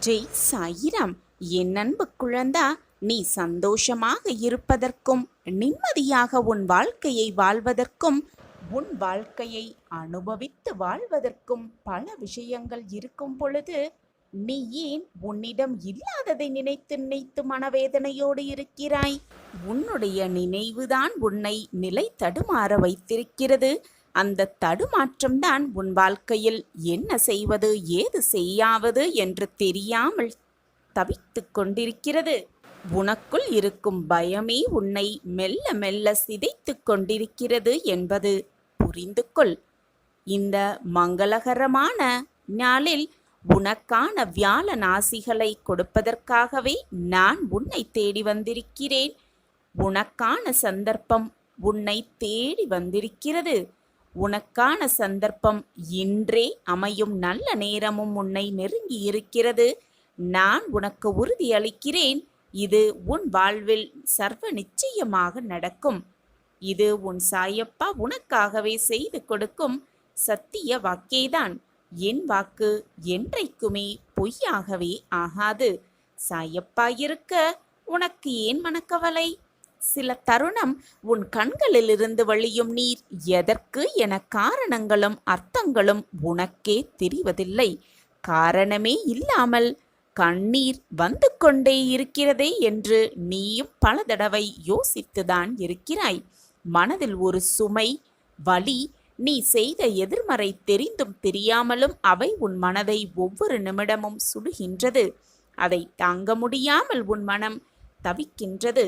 ஜெய் சாயிராம். என் அன்பு குழந்தா, நீ சந்தோஷமாக இருப்பதற்கும் நிம்மதியாக உன் வாழ்க்கையை வாழ்வதற்கும் உன் வாழ்க்கையை அனுபவித்து வாழ்வதற்கும் பல விஷயங்கள் இருக்கும் பொழுது நீ ஏன் உன்னிடம் இல்லாததை நினைத்து நினைத்து மனவேதனையோடு இருக்கிறாய்? உன்னுடைய நினைவுதான் உன்னை நிலை தடுமாற வைத்திருக்கிறது. அந்த தடுமாற்றம்தான் உன் வாழ்க்கையில் என்ன செய்வது ஏது செய்யாவது என்று தெரியாமல் தவித்துக் கொண்டிருக்கிறது. உனக்குள் இருக்கும் பயமே உன்னை மெல்ல மெல்ல சிதைத்துக் கொண்டிருக்கிறது என்பது புரிந்து கொள். இந்த மங்களகரமான நாளில் உனக்கான வியாழ நாசிகளை கொடுப்பதற்காகவே நான் உன்னை தேடி வந்திருக்கிறேன். உனக்கான சந்தர்ப்பம் உன்னை தேடி வந்திருக்கிறது. உனக்கான சந்தர்ப்பம் இன்றே அமையும் நல்ல நேரமும் உன்னை நெருங்கி இருக்கிறது. நான் உனக்கு உறுதியளிக்கிறேன், இது உன் வாழ்வில் சர்வ நிச்சயமாக நடக்கும். இது உன் சாயப்பா உனக்காகவே செய்து கொடுக்கும் சத்திய வாக்கேதான். என் வாக்கு என்றைக்குமே பொய்யாகவே ஆகாது. சாயப்பா இருக்க உனக்கு ஏன் மனக்கவலை? சில தருணம் உன் கண்களிலிருந்து வழியும் நீர் எதற்கு என காரணங்களும் அர்த்தங்களும் உனக்கே தெரிவதில்லை. காரணமே இல்லாமல் கண்ணீர் வந்து கொண்டே இருக்கிறதே என்று நீயும் பல தடவை யோசித்துதான் இருக்கிறாய். மனதில் ஒரு சுமை, வலி, நீ செய்த எதிர்மறை தெரிந்தும் தெரியாமலும் அவை உன் மனதை ஒவ்வொரு நிமிடமும் சுடுகின்றது. அதை தாங்க முடியாமல் உன் மனம் தவிக்கின்றது.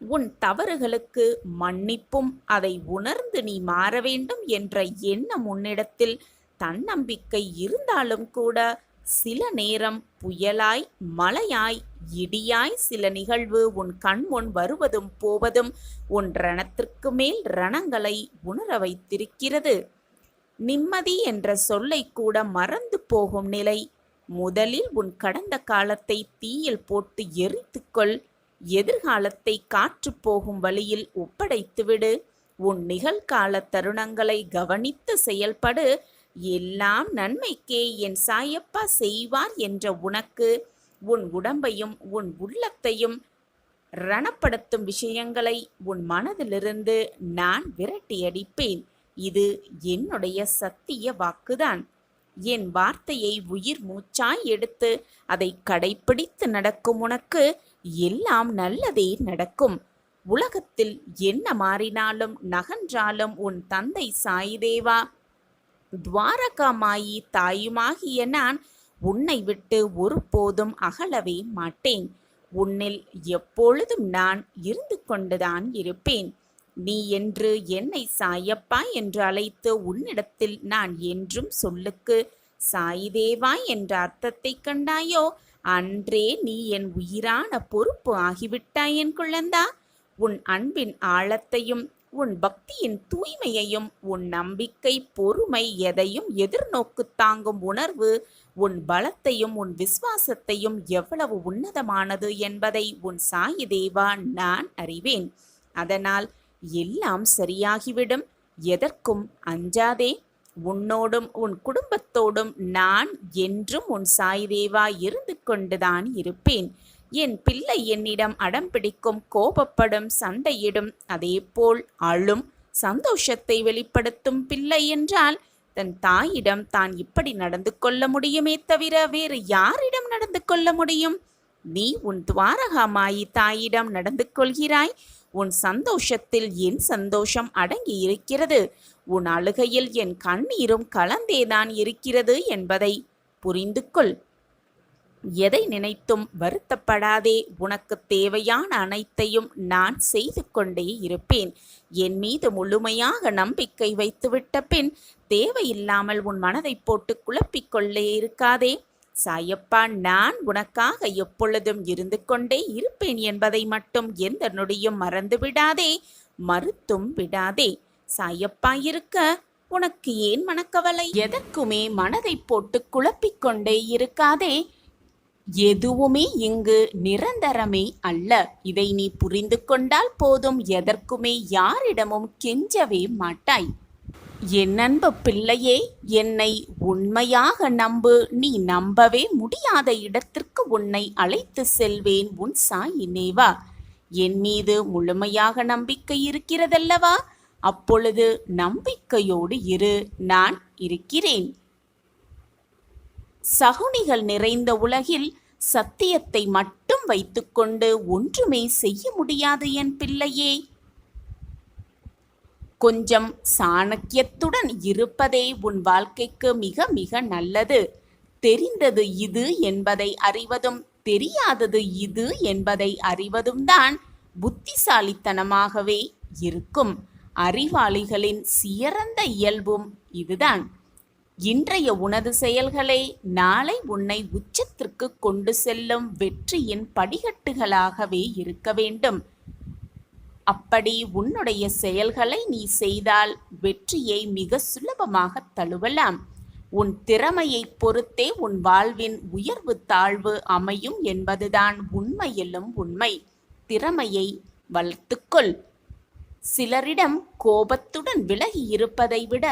உன் தவறுகளுக்கு மன்னிப்பும் அதை உணர்ந்து நீ மாற வேண்டும் என்ற எண்ணம் உன்னிடத்தில் தன்னம்பிக்கை இருந்தாலும் கூட சில நேரம் புயலாய், மழையாய், இடியாய் சில நிகழ்வு உன் கண் முன் வருவதும் போவதும் உன் ரணத்திற்கு மேல் ரணங்களை உணர வைத்திருக்கிறது. நிம்மதி என்ற சொல்லை கூட மறந்து போகும் நிலை. முதலில் உன் கடந்த காலத்தை தீயில் போட்டு எரித்துக்கொள். எதிர்காலத்தை காற்று போகும் வழியில் ஒப்படைத்துவிடு. உன் நிகழ்கால தருணங்களை கவனித்து செயல்படு. எல்லாம் நன்மைக்கே என் சாயப்பா செய்வார் என்ற உனக்கு உன் உடம்பையும் உன் உள்ளத்தையும் ரணப்படுத்தும் விஷயங்களை உன் மனதிலிருந்து நான் விரட்டியடிப்பேன். இது என்னுடைய சத்திய வாக்குதான். என் வார்த்தையை உயிர் மூச்சாய் எடுத்து அதை கடைப்பிடித்து நடக்கும் உனக்கு எல்லாம் நல்லதே நடக்கும். உலகத்தில் என்ன மாறினாலும் நகன்றாலும் உன் தந்தை சாய்தேவா, துவாரகாமாயி தாயுமாகிய நான் உன்னை விட்டு ஒருபோதும் அகலவே மாட்டேன். உன்னில் எப்பொழுதும் நான் இருந்து கொண்டுதான் இருப்பேன். நீ என்று என்னை சாயப்பா என்று அழைத்து உன்னிடத்தில் நான் என்றும் சொல்லுக்கு சாய்தேவா என்ற அர்த்தத்தை கண்டாயோ, அன்றே நீ என் உயிரான பொறுப்பு ஆகிவிட்டாய் என் குழந்தா. உன் அன்பின் ஆழத்தையும் உன் பக்தியின் தூய்மையையும் உன் நம்பிக்கை, பொறுமை, எதையும் எதிர்நோக்கு தாங்கும் உணர்வு, உன் பலத்தையும் உன் விசுவாசத்தையும் எவ்வளவு உன்னதமானது என்பதை உன் சாயிதேவா நான் அறிவேன். அதனால் எல்லாம் சரியாகிவிடும். எதற்கும் அஞ்சாதே. உன்னோடும் உன் குடும்பத்தோடும் நான் என்றும் உன் சாய்தேவா இருந்து கொண்டுதான் இருப்பேன். என் பிள்ளை என்னிடம் அடம் பிடிக்கும், கோபப்படும், சண்டையிடும், அதேபோல் அழும், சந்தோஷத்தை வெளிப்படுத்தும் பிள்ளை என்றால் தன் தாயிடம் தான் இப்படி நடந்து கொள்ள முடியுமே தவிர வேறு யாரிடம் நடந்து கொள்ள முடியும்? நீ உன் துவாரகாமாயி தாயிடம் நடந்து கொள்கிறாய். உன் சந்தோஷத்தில் என் சந்தோஷம் அடங்கி இருக்கிறது. உன் அழுகையில் என் கண்ணீரும் கலந்தேதான் இருக்கிறது என்பதை புரிந்து கொள். எதை நினைத்தும் வருத்தப்படாதே. உனக்கு தேவையான அனைத்தையும் நான் செய்து கொண்டே இருப்பேன். என் மீது முழுமையாக நம்பிக்கை வைத்துவிட்ட பின் தேவையில்லாமல் உன் மனதை போட்டு குழப்பிக்கொள்ளே இருக்காதே. சாயப்பா நான் உனக்காக எப்பொழுதும் இருந்து கொண்டே இருப்பேன் என்பதை மட்டும் எந்த நொடியும் மறந்து விடாதே, மறுத்தும் விடாதே. சாயப்பா இருக்க உனக்கு ஏன் மனக்கவலை? எதற்குமே மனதை போட்டு குழப்பிக்கொண்டே இருக்காதே. எதுவுமே இங்கு நிரந்தரமே அல்ல. இதை நீ புரிந்து கொண்டால் போதும். எதற்குமே யாரிடமும் கெஞ்சவே மாட்டாய். என் அன்பு பிள்ளையே, என்னை உண்மையாக நம்பு. நீ நம்பவே முடியாத இடத்திற்கு உன்னை அழைத்து செல்வேன். உன் சாயினே வா. என் மீது முழுமையாக நம்பிக்கை இருக்கிறதல்லவா? அப்பொழுது நம்பிக்கையோடு இரு, நான் இருக்கிறேன். சகுனிகள் நிறைந்த உலகில் சத்தியத்தை மட்டும் வைத்துக்கொண்டு ஒன்றுமே செய்ய முடியாது என் பிள்ளையே. கொஞ்சம் சாணக்கியத்துடன் இருப்பதே உன் வாழ்க்கைக்கு மிக மிக நல்லது. தெரிந்தது இது என்பதை அறிவதும் தெரியாதது இது என்பதை அறிவதும் தான் புத்திசாலித்தனமாகவே இருக்கும். அறிவாளிகளின் சிறந்த இயல்பும் இதுதான். இன்றைய உனது செயல்களே நாளை உன்னை உச்சத்திற்கு கொண்டு செல்லும் வெற்றியின் படிகட்டுகளாகவே இருக்க வேண்டும். அப்படி உன்னுடைய செயல்களை நீ செய்தால் வெற்றியை மிக சுலபமாக தழுவலாம். உன் திறமையை பொறுத்தே உன் வாழ்வின் உயர்வு தாழ்வு அமையும் என்பதுதான் உண்மையிலும் உண்மை. திறமையை வளர்த்துக்கொள். சிலரிடம் கோபத்துடன் விலகி இருப்பதை விட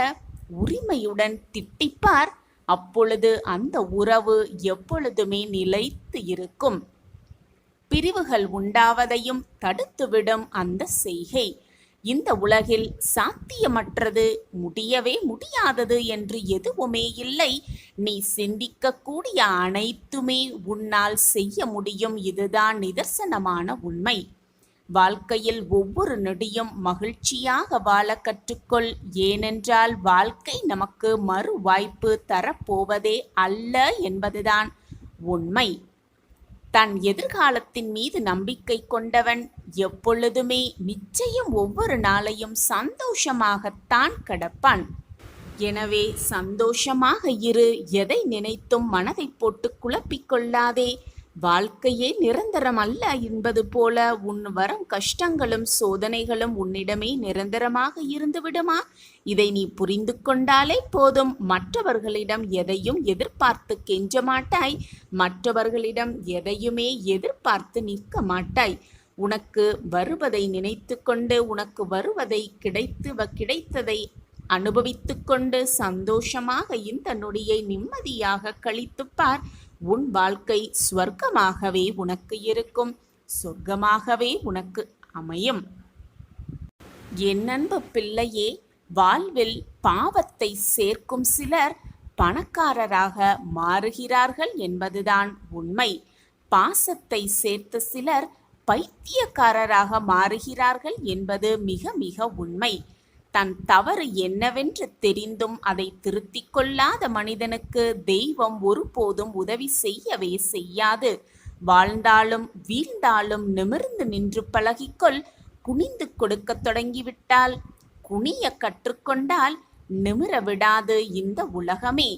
உரிமையுடன் திட்டிப்பார். அப்பொழுது அந்த உறவு எப்பொழுதுமே நிலைத்து இருக்கும். பிரிவுகள் உண்டாவதையும் தடுத்துவிடும் அந்த செய்கை. இந்த உலகில் சாத்தியமற்றது, முடியவே முடியாதது என்று எதுவுமே இல்லை. நீ சிந்திக்கக்கூடிய அனைத்துமே உன்னால் செய்ய முடியும். இதுதான் நிதர்சனமான உண்மை. வாழ்க்கையில் ஒவ்வொரு நொடியும் மகிழ்ச்சியாக வாழ கற்றுக்கொள். ஏனென்றால் வாழ்க்கை நமக்கு மறு வாய்ப்பு தரப்போவதே அல்ல என்பதுதான் உண்மை. தன் எதிர்காலத்தின் மீது நம்பிக்கை கொண்டவன் எப்பொழுதுமே நிச்சயம் ஒவ்வொரு நாளையும் சந்தோஷமாகத்தான் கடப்பான். எனவே சந்தோஷமாக இரு. எதை நினைத்தும் மனதை போட்டு குழப்பிக்கொள்ளாதே. வாழ்க்கையே நிரந்தரம் அல்ல என்பது போல உன் வரும் கஷ்டங்களும் சோதனைகளும் உன்னிடமே நிரந்தரமாக இருந்து விடுமா? இதை நீ புரிந்து கொண்டாலே போதும். மற்றவர்களிடம் எதையும் எதிர்பார்த்து கெஞ்ச மாட்டாய். மற்றவர்களிடம் எதையுமே எதிர்பார்த்து நிற்க மாட்டாய். உனக்கு வருவதை நினைத்து கொண்டு உனக்கு வருவதை கிடைத்ததை அனுபவித்து கொண்டு சந்தோஷமாக இந்த நொடியை நிம்மதியாக கழித்துப்பார். உன் வாழ்க்கை ஸ்வர்க்கமாகவே உனக்கு இருக்கும். சொர்க்கமாகவே உனக்கு அமையும். என் அன்பு பிள்ளையே, வாழ்வில் பாவத்தை சேர்க்கும் சிலர் பணக்காரராக மாறுகிறார்கள் என்பதுதான் உண்மை. பாசத்தை சேர்த்த சிலர் பைத்தியக்காரராக மாறுகிறார்கள் என்பது மிக மிக உண்மை. தன் தவறு என்னவென்று தெரிந்தும் அதை திருத்திக் கொள்ளாத மனிதனுக்கு தெய்வம் ஒருபோதும் உதவி செய்யவே செய்யாது. வாழ்ந்தாலும் வீழ்ந்தாலும் நிமிர்ந்து நின்று பழகிக்கொள். குனிந்து கொடுக்க தொடங்கிவிட்டால், குனிய கற்றுக்கொண்டால் நிமிர விடாது இந்த உலகமே.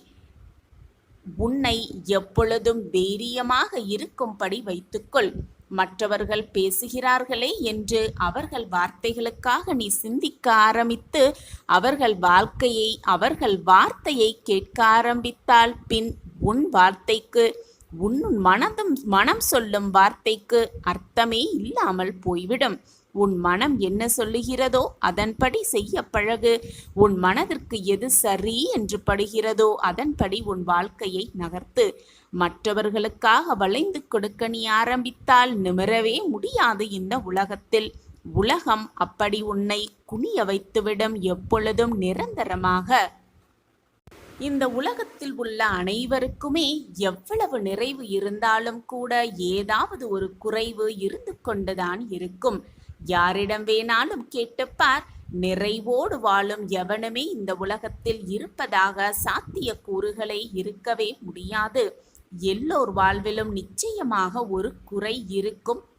உன்னை எப்பொழுதும் தைரியமாக இருக்கும்படி வைத்துக்கொள். மற்றவர்கள் பேசுகிறார்களே என்று அவர்கள் வார்த்தைகளுக்காக நீ சிந்திக்க ஆரம்பித்து அவர்கள் வார்த்தையை கேட்க ஆரம்பித்தால் பின் உன் வார்த்தைக்கு மனம் சொல்லும் வார்த்தைக்கு அர்த்தமே இல்லாமல் போய்விடும். உன் மனம் என்ன சொல்லுகிறதோ அதன்படி செய்ய பழகு. உன் மனதிற்கு எது சரி என்று படுகிறதோ அதன்படி உன் வாழ்க்கையை நகர்த்து. மற்றவர்களுக்காக வளைந்து கொடுக்க நீ ஆரம்பித்தால் நிமிரவே முடியாது இந்த உலகத்தில். உலகம் அப்படி உன்னை குனிய வைத்துவிடும், எப்பொழுதும் நிரந்தரமாக. இந்த உலகத்தில் உள்ள அனைவருக்குமே எவ்வளவு நிறைவு இருந்தாலும் கூட ஏதாவது ஒரு குறைவு இருந்து கொண்டுதான் இருக்கும். யாரிடம் வேணாலும் கேட்டுப்பார். நிறைவோடு வாழும் எவனுமே இந்த உலகத்தில் இருப்பதாக சாத்திய கூறுகளே இருக்கவே முடியாது. எல்லோர் வாழ்விலும் நிச்சயமாக ஒரு குறை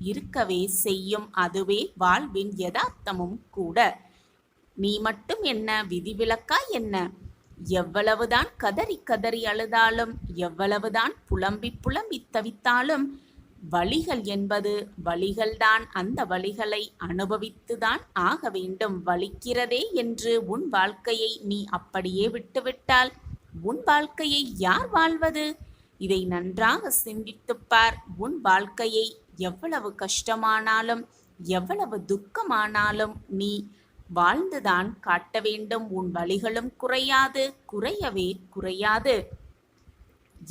இருக்கவே செய்யும். அதுவே வாழ்வின் யதார்த்தமும் கூட. நீ மட்டும் என்ன விதிவிலக்கா என்ன? எவ்வளவுதான் கதறி கதறி அழுதாலும், எவ்வளவுதான் புலம்பி புலம்பி தவித்தாலும், வலிகள் என்பது வலிகள்தான். அந்த வலிகளை அனுபவித்துதான் ஆக வேண்டும். வலிக்கிறதே என்று உன் வாழ்க்கையை நீ அப்படியே விட்டுவிட்டால் உன் வாழ்க்கையை யார் வாழ்வது? இதை நன்றாக சிந்தித்துப்பார். உன் வாழ்க்கையை எவ்வளவு கஷ்டமானாலும் எவ்வளவு துக்கமானாலும் நீ வாழ்ந்துதான் காட்ட வேண்டும். உன் வலிகளும் குறையாது, குறையவே குறையாது.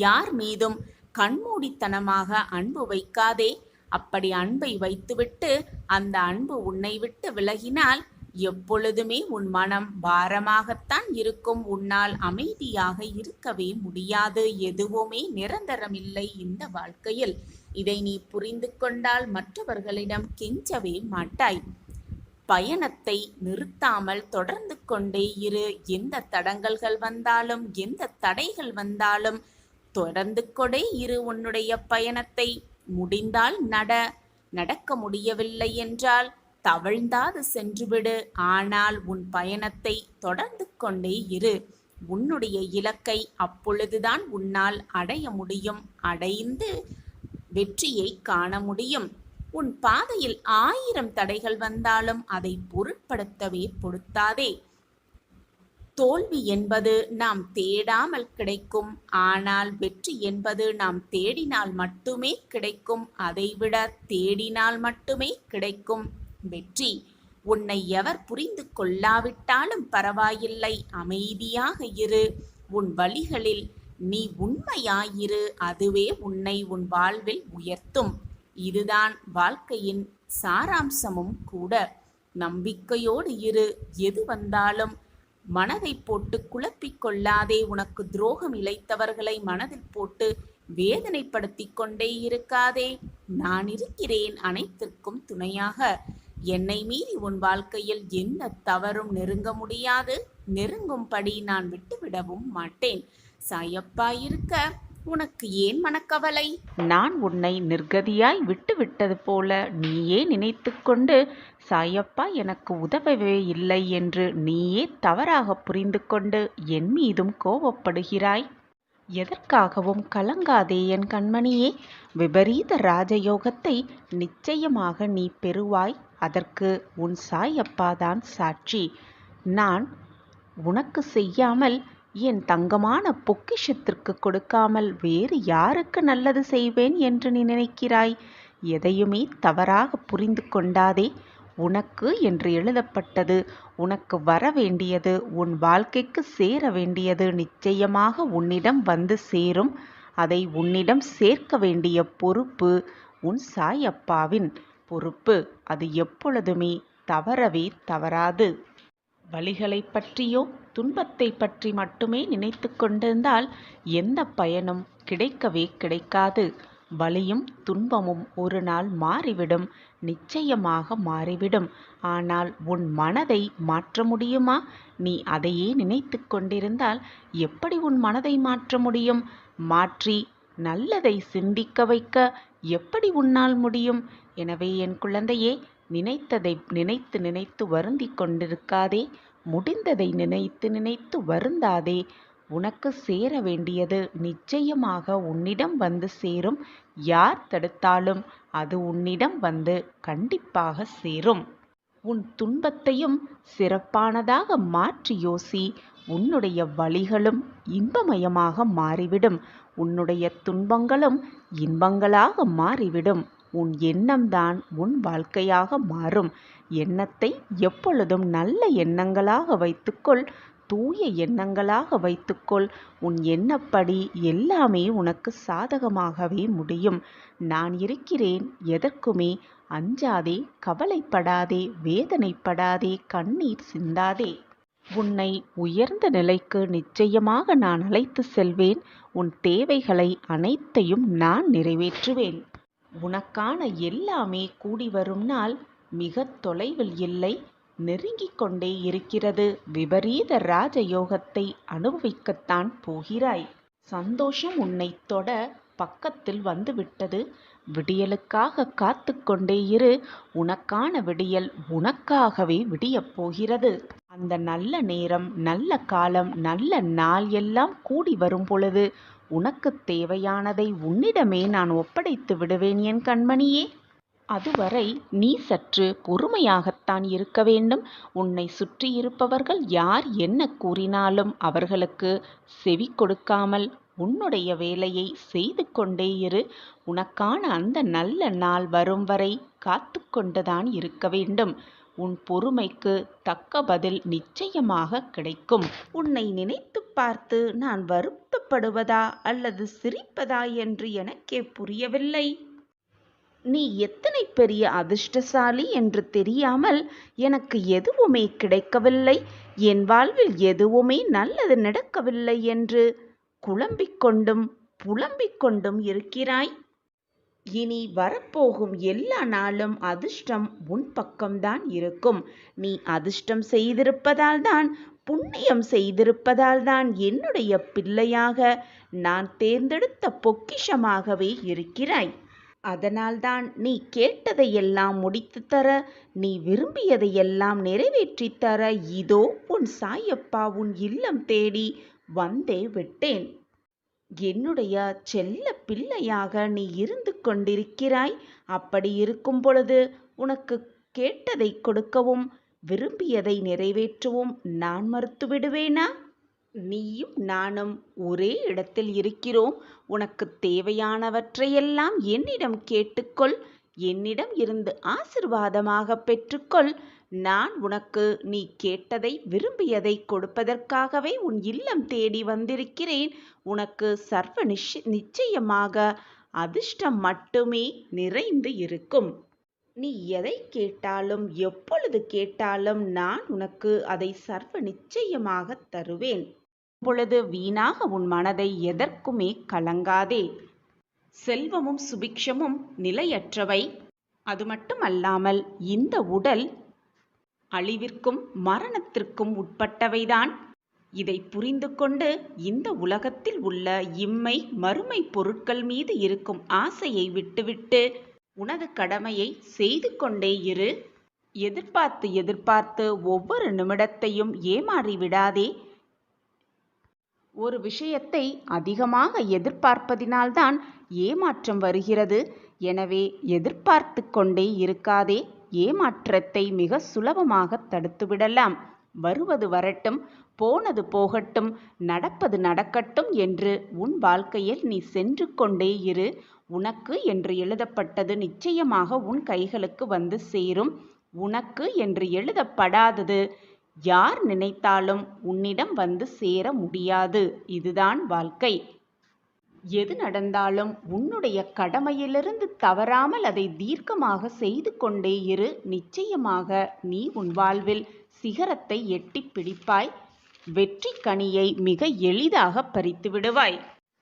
யார் மீதும் கண்மூடித்தனமாக அன்பு வைக்காதே. அப்படி அன்பை வைத்துவிட்டு அந்த அன்பு உன்னை விட்டு விலகினால் எப்பொழுதுமே உன் மனம் பாரமாகத்தான் இருக்கும். உன்னால் அமைதியாக இருக்கவே முடியாது. எதுவுமே நிரந்தரமில்லை இந்த வாழ்க்கையில். இதை நீ புரிந்து கொண்டால் மற்றவர்களிடம் கெஞ்சவே மாட்டாய். பயணத்தை நிறுத்தாமல் தொடர்ந்து கொண்டே இரு. எந்த தடங்கல்கள் வந்தாலும், எந்த தடைகள் வந்தாலும் தொடர்ந்து கொண்டே இரு உன்னுடைய பயணத்தை. முடிந்தால் நடக்க முடியவில்லை என்றால் தவழ்ந்தாது சென்றுவிடு. ஆனால் உன் பயணத்தை தொடர்ந்து கொண்டே இரு. உன்னுடைய இலக்கை அப்பொழுதுதான் உன்னால் அடைய முடியும். அடைந்து வெற்றியை காண முடியும். உன் பாதையில் 1000 தடைகள் வந்தாலும் அதை பொருட்படுத்தவே பொருத்தாதே. தோல்வி என்பது நாம் தேடாமல் கிடைக்கும். ஆனால் வெற்றி என்பது நாம் தேடினால் மட்டுமே கிடைக்கும். அதைவிட தேடினால் மட்டுமே கிடைக்கும் வெற்றி. உன்னை எவர் புரிந்து கொள்ளாவிட்டாலும் பரவாயில்லை, அமைதியாக இரு. உன் வழிகளில் நீ உண்மையாயிரு. அதுவே உன்னை உன் வாழ்வில் உயர்த்தும். இதுதான் வாழ்க்கையின் சாராம்சமும் கூட. நம்பிக்கையோடு இரு. எது வந்தாலும் மனதை போட்டு குழப்பிக் கொள்ளாதே. உனக்கு துரோகம் இழைத்தவர்களை மனதில் போட்டு வேதனைப்படுத்தி கொண்டே இருக்காதே. நான் இருக்கிறேன் அனைத்திற்கும் துணையாக. என்னை மீறி உன் வாழ்க்கையில் எந்த தவறும் நெருங்க முடியாது. நெருங்கும்படி நான் விட்டுவிடவும் மாட்டேன். சாயப்பா இருக்க உனக்கு ஏன் மனக்கவலை? நான் உன்னை நிர்கதியாய் விட்டு விட்டது போல நீயே நினைத்து கொண்டு சாயப்பா எனக்கு உதவவே இல்லை என்று நீயே தவறாக புரிந்து கொண்டு என் மீதும் கோபப்படுகிறாய். எதற்காகவும் கலங்காதே என் கண்மணியே. விபரீத ராஜயோகத்தை நிச்சயமாக நீ பெறுவாய். அதற்கு உன் சாயப்பாதான் சாட்சி. நான் உனக்கு செய்யாமல், என் தங்கமான பொக்கிஷத்திற்கு கொடுக்காமல் வேறு யாருக்கு நல்லது செய்வேன் என்று நீ நினைக்கிறாய்? எதையுமே தவறாக புரிந்து கொண்டாதே. உனக்கு என்று எழுதப்பட்டது, உனக்கு வர வேண்டியது, உன் வாழ்க்கைக்கு சேர வேண்டியது நிச்சயமாக உன்னிடம் வந்து சேரும். அதை உன்னிடம் சேர்க்க வேண்டிய பொறுப்பு உன் சாயப்பாவின் பொறுப்பு. அது எப்பொழுதுமே தவறவே தவறாது. வலிகளை பற்றியோ துன்பத்தை பற்றி மட்டுமே நினைத்து கொண்டிருந்தால் எந்த பயனும் கிடைக்கவே கிடைக்காது. வலியும் துன்பமும் ஒரு நாள் மாறிவிடும், நிச்சயமாக மாறிவிடும். ஆனால் உன் மனதை மாற்ற முடியுமா? நீ அதையே நினைத்து கொண்டிருந்தால் எப்படி உன் மனதை மாற்ற முடியும்? மாற்றி நல்லதை சிந்திக்க வைக்க எப்படி உன்னால் முடியும்? எனவே என் குழந்தையே, நினைத்ததை நினைத்து நினைத்து வருந்தி கொண்டிருக்காதே. முடிந்ததை நினைத்து நினைத்து வருந்தாதே. உனக்கு சேர வேண்டியது நிச்சயமாக உன்னிடம் வந்து சேரும். யார் தடுத்தாலும் அது உன்னிடம் வந்து கண்டிப்பாக சேரும். உன் துன்பத்தையும் சிறப்பானதாக மாற்றி யோசி. உன்னுடைய வலிகளும் இன்பமயமாக மாறிவிடும். உன்னுடைய துன்பங்களும் இன்பங்களாக மாறிவிடும். உன் எண்ணம்தான் உன் வாழ்க்கையாக மாறும். எண்ணத்தை எப்பொழுதும் நல்ல எண்ணங்களாக வைத்துக்கொள். தூய எண்ணங்களாக வைத்துக்கொள். உன் எண்ணப்படி எல்லாமே உனக்கு சாதகமாகவே முடியும். நான் இருக்கிறேன். எதற்குமே அஞ்சாதே, கவலைப்படாதே, வேதனைப்படாதே, கண்ணீர் சிந்தாதே. உன்னை உயர்ந்த நிலைக்கு நிச்சயமாக நான் அழைத்து செல்வேன். உன் தேவைகளை அனைத்தையும் நான் நிறைவேற்றுவேன். உனக்கான எல்லாமே கூடி வரும் நாள் மிக தொலைவில் இல்லை, நெருங்கிக் கொண்டே இருக்கிறது. விபரீத ராஜயோகத்தை அனுபவிக்கத்தான் போகிறாய். சந்தோஷம் உன்னை தொட பக்கத்தில் வந்துவிட்டது. விடியலுக்காக காத்து கொண்டே இரு. உனக்கான விடியல் உனக்காகவே விடியப் போகிறது. அந்த நல்ல நேரம், நல்ல காலம், நல்ல நாள் எல்லாம் கூடி வரும் பொழுது உனக்கு தேவையானதை உன்னிடமே நான் ஒப்படைத்து விடுவேன் என் கண்மணியே. அதுவரை நீ சற்று பொறுமையாகத்தான் இருக்க வேண்டும். உன்னை சுற்றி இருப்பவர்கள் யார் என்ன கூறினாலும் அவர்களுக்கு செவி கொடுக்காமல் உன்னுடைய வேலையை செய்து கொண்டே இரு. உனக்கான அந்த நல்ல நாள் வரும் வரை காத்து கொண்டுதான் இருக்க வேண்டும். உன் பொறுமைக்கு தக்க பதில் நிச்சயமாக கிடைக்கும். உன்னை நினைத்து பார்த்து நான் வருத்தப்படுவதா அல்லது சிரிப்பதா என்று எனக்கே புரியவில்லை. நீ எத்தனை பெரிய அதிர்ஷ்டசாலி என்று தெரியாமல் எனக்கு எதுவுமே கிடைக்கவில்லை, என் வாழ்வில் எதுவுமே நல்லது நடக்கவில்லை என்று குழம்பிக் கொண்டும் புலம்பிக் கொண்டும் இருக்கிறாய். இனி வரப்போகும் எல்லா நாளும் அதிர்ஷ்டம் உன் பக்கம்தான் இருக்கும். நீ அதிர்ஷ்டம் செய்திருப்பதால்தான், புண்ணியம் செய்திருப்பதால்தான் என்னுடைய பிள்ளையாக நான் தேர்ந்தெடுத்த பொக்கிஷமாகவே இருக்கிறாய். அதனால்தான் நீ கேட்டதையெல்லாம் முடித்து தர, நீ விரும்பியதையெல்லாம் நிறைவேற்றித் தர இதோ உன் சாயப்பா உன் இல்லம் தேடி வந்தே விட்டேன். என்னுடைய செல்ல பிள்ளையாக நீ இருந்து கொண்டிருக்கிறாய். அப்படி இருக்கும் பொழுது உனக்கு கேட்டதை கொடுக்கவும் விரும்பியதை நிறைவேற்றவும் நான் மறுத்து விடுவேனா? நீயும் நானும் ஒரே இடத்தில் இருக்கிறோம். உனக்கு தேவையானவற்றையெல்லாம் என்னிடம் கேட்டுக்கொள், என்னிடம் இருந்து ஆசிர்வாதமாக பெற்றுக்கொள். நான் உனக்கு நீ கேட்டதை விரும்பியதை கொடுப்பதற்காகவே உன் இல்லம் தேடி வந்திருக்கிறேன். உனக்கு சர்வ நிச்சயமாக அதிர்ஷ்டம் மட்டுமே நிறைந்து இருக்கும். நீ எதை கேட்டாலும் எப்பொழுது கேட்டாலும் நான் உனக்கு அதை சர்வ நிச்சயமாக தருவேன். பொழுது வீணாக உன் மனதை எதற்குமே கலங்காதே. செல்வமும் சுபிக்ஷமும் நிலையற்றவை. அது மட்டுமல்லாமல் இந்த உடல் அழிவிற்கும் மரணத்திற்கும் உட்பட்டவைதான். இதை புரிந்து கொண்டு இந்த உலகத்தில் உள்ள இம்மை மறுமை பொருட்கள் மீது இருக்கும் ஆசையை விட்டுவிட்டு உனது கடமையை செய்து கொண்டே இரு. எதிர்பார்த்து எதிர்பார்த்து ஒவ்வொரு நிமிடத்தையும் ஏமாறி விடாதே. ஒரு விஷயத்தை அதிகமாக எதிர்பார்ப்பதினால்தான் ஏமாற்றம் வருகிறது. எனவே எதிர்பார்த்து கொண்டே இருக்காதே. ஏமாற்றத்தை மிக சுலபமாக தடுத்துவிடலாம். வருவது வரட்டும், போனது போகட்டும், நடப்பது நடக்கட்டும் என்று உன் வாழ்க்கையில் நீ சென்று கொண்டே இரு. உனக்கு என்று எழுதப்பட்டது நிச்சயமாக உன் கைகளுக்கு வந்து சேரும். உனக்கு என்று எழுதப்படாதது யார் நினைத்தாலும் உன்னிடம் வந்து சேர முடியாது. இதுதான் வாழ்க்கை. எது நடந்தாலும் உன்னுடைய கடமையிலிருந்து தவறாமல் அதை தீர்க்கமாக செய்து கொண்டே இரு. நிச்சயமாக நீ உன் வாழ்வில் சிகரத்தை எட்டி பிடிப்பாய். வெற்றி கனியை மிக எளிதாக பறித்து விடுவாய்.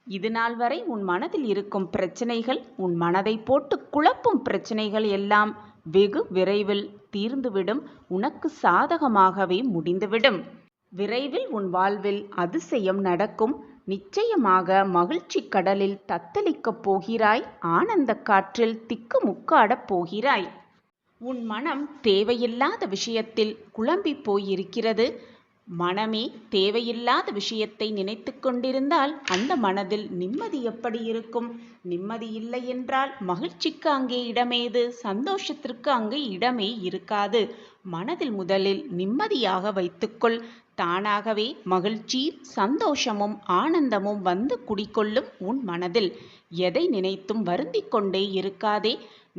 இது நாள் வரை உன் மனதில் இருக்கும் பிரச்சனைகள், உன் மனதை போட்டு குழப்பும் பிரச்சனைகள் எல்லாம் வெகு விரைவில் தீர்ந்துவிடும். உனக்கு சாதகமாகவே முடிந்துவிடும். விரைவில் உன் வாழ்வில் அதிசயம் நடக்கும். நிச்சயமாக மகிழ்ச்சி கடலில் தத்தளிக்கப் போகிறாய். ஆனந்த காற்றில் திக்குமுக்காடப் போகிறாய். உன் மனம் தேவையில்லாத விஷயத்தில் குழம்பி போயிருக்கிறது. மனமே தேவையில்லாத விஷயத்தை நினைத்து கொண்டிருந்தால் அந்த மனதில் நிம்மதி எப்படி இருக்கும்? நிம்மதி இல்லை என்றால் மகிழ்ச்சிக்கு அங்கே இடமேது? சந்தோஷத்திற்கு அங்கே இடமே இருக்காது. மனதில் முதலில் நிம்மதியாக வைத்துக்கொள். தானாகவே மகிழ்ச்சி, சந்தோஷமும் ஆனந்தமும் வந்து குடிக்கொள்ளும் உன் மனதில். எதை நினைத்தும் வருந்திக் கொண்டே இருக்காதே.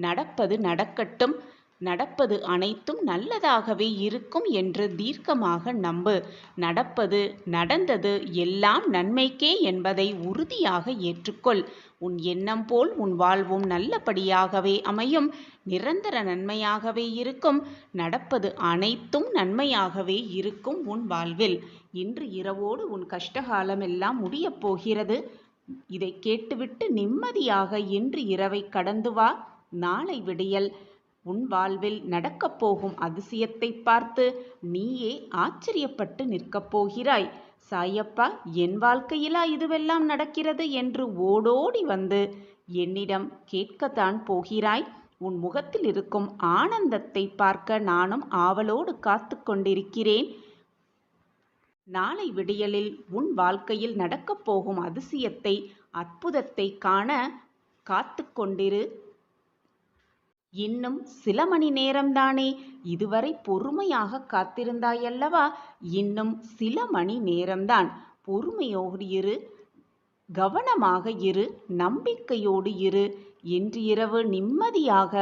நடப்பது நடக்கட்டும். நடப்பது அனைத்தும் நல்லதாகவே இருக்கும் என்று தீர்க்கமாக நம்பு. நடப்பது நடந்தது எல்லாம் நன்மைக்கே என்பதை உறுதியாக ஏற்றுக்கொள். உன் எண்ணம் போல் உன் வாழ்வும் நல்லபடியாகவே அமையும். நிரந்தர நன்மையாகவே இருக்கும். நடப்பது அனைத்தும் நன்மையாகவே இருக்கும் உன் வாழ்வில். இன்று இரவோடு உன் கஷ்டகாலம் எல்லாம் முடியப் போகிறது. இதை கேட்டுவிட்டு நிம்மதியாக இன்று இரவை கடந்து வா. நாளை விடியல் உன் வாழ்வில் நடக்கப் போகும் அதிசயத்தை பார்த்து நீயே ஆச்சரியப்பட்டு நிற்கப் போகிறாய். சாயப்பா, என் வாழ்க்கையிலா இதுவெல்லாம் நடக்கிறது என்று ஓடோடி வந்து என்னிடம் கேட்கத்தான் போகிறாய். உன் முகத்தில் இருக்கும் ஆனந்தத்தை பார்க்க நானும் ஆவலோடு காத்து கொண்டிருக்கிறேன். நாளை விடியலில் உன் வாழ்க்கையில் நடக்கப் போகும் அதிசயத்தை, அற்புதத்தை காண காத்து கொண்டிரு. இன்னும் சில மணி நேரம்தானே. இதுவரை பொறுமையாக காத்திருந்தாயல்லவா? இன்னும் சில மணி நேரம்தான். பொறுமையோடு இரு, கவனமாக இரு, நம்பிக்கையோடு இரு. இன்று இரவு நிம்மதியாக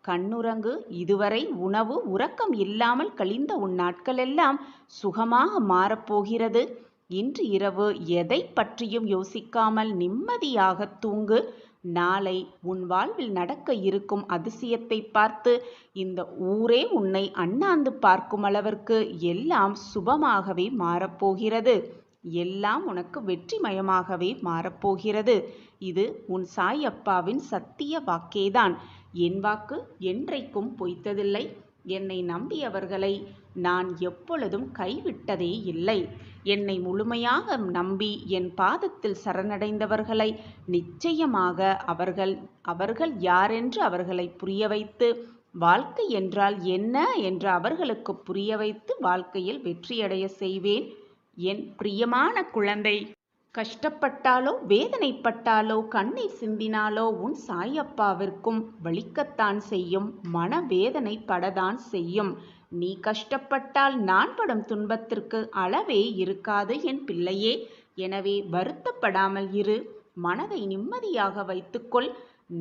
கண்ணுறங்கு. இதுவரை உணவு உறக்கம் இல்லாமல் கழிந்த உன் நாட்களெல்லாம் சுகமாக மாறப்போகிறது. இன்று இரவு எதை பற்றியும் யோசிக்காமல் நிம்மதியாக தூங்கு. நாளை உன் வாழ்வில் நடக்க இருக்கும் அதிசயத்தை பார்த்து இந்த ஊரே உன்னை அண்ணாந்து பார்க்கும் அளவிற்கு எல்லாம் சுபமாகவே மாறப்போகிறது. எல்லாம் உனக்கு வெற்றிமயமாகவே மாறப்போகிறது. இது உன் சாயப்பாவின் சத்திய வாக்கேதான். என் வாக்கு என்றைக்கும் பொய்த்ததில்லை. என்னை நம்பியவர்களை நான் எப்பொழுதும் கைவிட்டதே இல்லை. என்னை முழுமையாக நம்பி என் பாதத்தில் சரணடைந்தவர்களை நிச்சயமாக அவர்கள் யாரென்று அவர்களை புரிய வைத்து, வாழ்க்கை என்றால் என்ன என்று அவர்களுக்கு புரிய வைத்து வாழ்க்கையில் வெற்றியடைய செய்வேன். என் பிரியமான குழந்தை, கஷ்டப்பட்டாலோ வேதனைப்பட்டாலோ கண்ணீர் சிந்தினாலோ உன் சாயப்பாவிற்கும் வலிக்கத்தான் செய்யும். மனவேதனை படத்தான் செய்யும். நீ கஷ்டப்பட்டால் நான் படும் துன்பத்திற்கு அளவே இருக்காது என் பிள்ளையே. எனவே வருத்தப்படாமல் இரு. மனதை நிம்மதியாக வைத்துக்கொள்.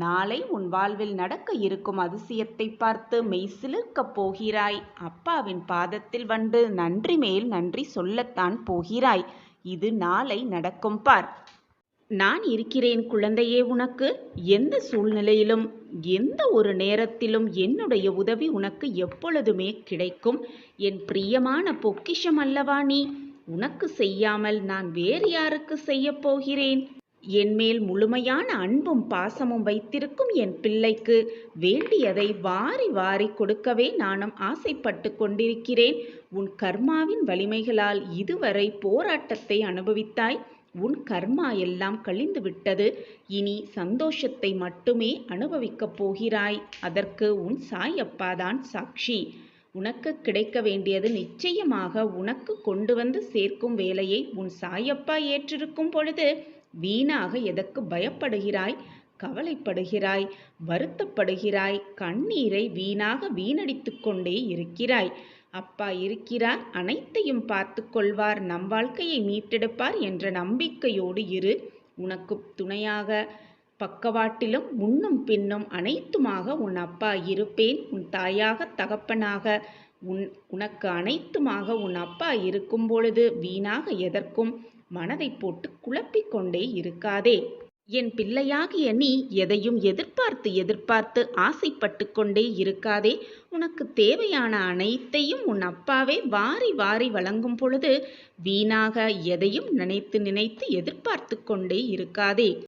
நாளை உன் வாழ்வில் நடக்க இருக்கும் அதிசயத்தை பார்த்து மெய்சிலிர்க்கப் போகிறாய். அப்பாவின் பாதத்தில் வந்து நன்றி மேல் நன்றி சொல்லத்தான் போகிறாய். இது நாளை நடக்கும் பார். நான் இருக்கிறேன் குழந்தையே. உனக்கு எந்த சூழ்நிலையிலும் எந்த ஒரு நேரத்திலும் என்னுடைய உதவி உனக்கு எப்பொழுதுமே கிடைக்கும். என் பிரியமான பொக்கிஷம் அல்லவா நீ? உனக்கு செய்யாமல் நான் வேறு யாருக்கு செய்ய போகிறேன்? என்மேல் முழுமையான அன்பும் பாசமும் வைத்திருக்கும் என் பிள்ளைக்கு வேண்டியதை வாரி வாரி கொடுக்கவே நானும் ஆசைப்பட்டு கொண்டிருக்கிறேன். உன் கர்மாவின் வலிமைகளால் இதுவரை போராட்டத்தை அனுபவித்தாய். உன் கர்மா எல்லாம் கழிந்து விட்டது. இனி சந்தோஷத்தை மட்டுமே அனுபவிக்கப் போகிறாய். அதற்கு உன் சாயப்பாதான் சாட்சி. உனக்கு கிடைக்க வேண்டியது நிச்சயமாக உனக்கு கொண்டு வந்து சேர்க்கும் வேலையை உன் சாயப்பா ஏற்றிருக்கும் பொழுது வீணாக எதற்கு பயப்படுகிறாய், கவலைப்படுகிறாய், வருத்தப்படுகிறாய், கண்ணீரை வீணாக வீணடித்து கொண்டே இருக்கிறாய்? அப்பா இருக்கிறார், அனைத்தையும் பார்த்து கொள்வார், நம் வாழ்க்கையை மீட்டெடுப்பார் என்ற நம்பிக்கையோடு இரு. உனக்கு துணையாக பக்கவாட்டிலும் முன்னும் பின்னும் அனைத்துமாக உன் அப்பா இருப்பேன். உன் தாயாக தகப்பனாக உனக்கு அனைத்துமாக உன் அப்பா இருக்கும் பொழுது வீணாக எதற்கும் மனதை போட்டு குழப்பிக்கொண்டே இருக்காதே. என் பிள்ளையாகிய நீ எதையும் எதிர்பார்த்து ஆசைப்பட்டு கொண்டே இருக்காதே. உனக்கு தேவையான அனைத்தையும் உன் அப்பாவே வாரி வாரி வழங்கும் பொழுது வீணாக எதையும் நினைத்து எதிர்பார்த்து கொண்டே இருக்காதே.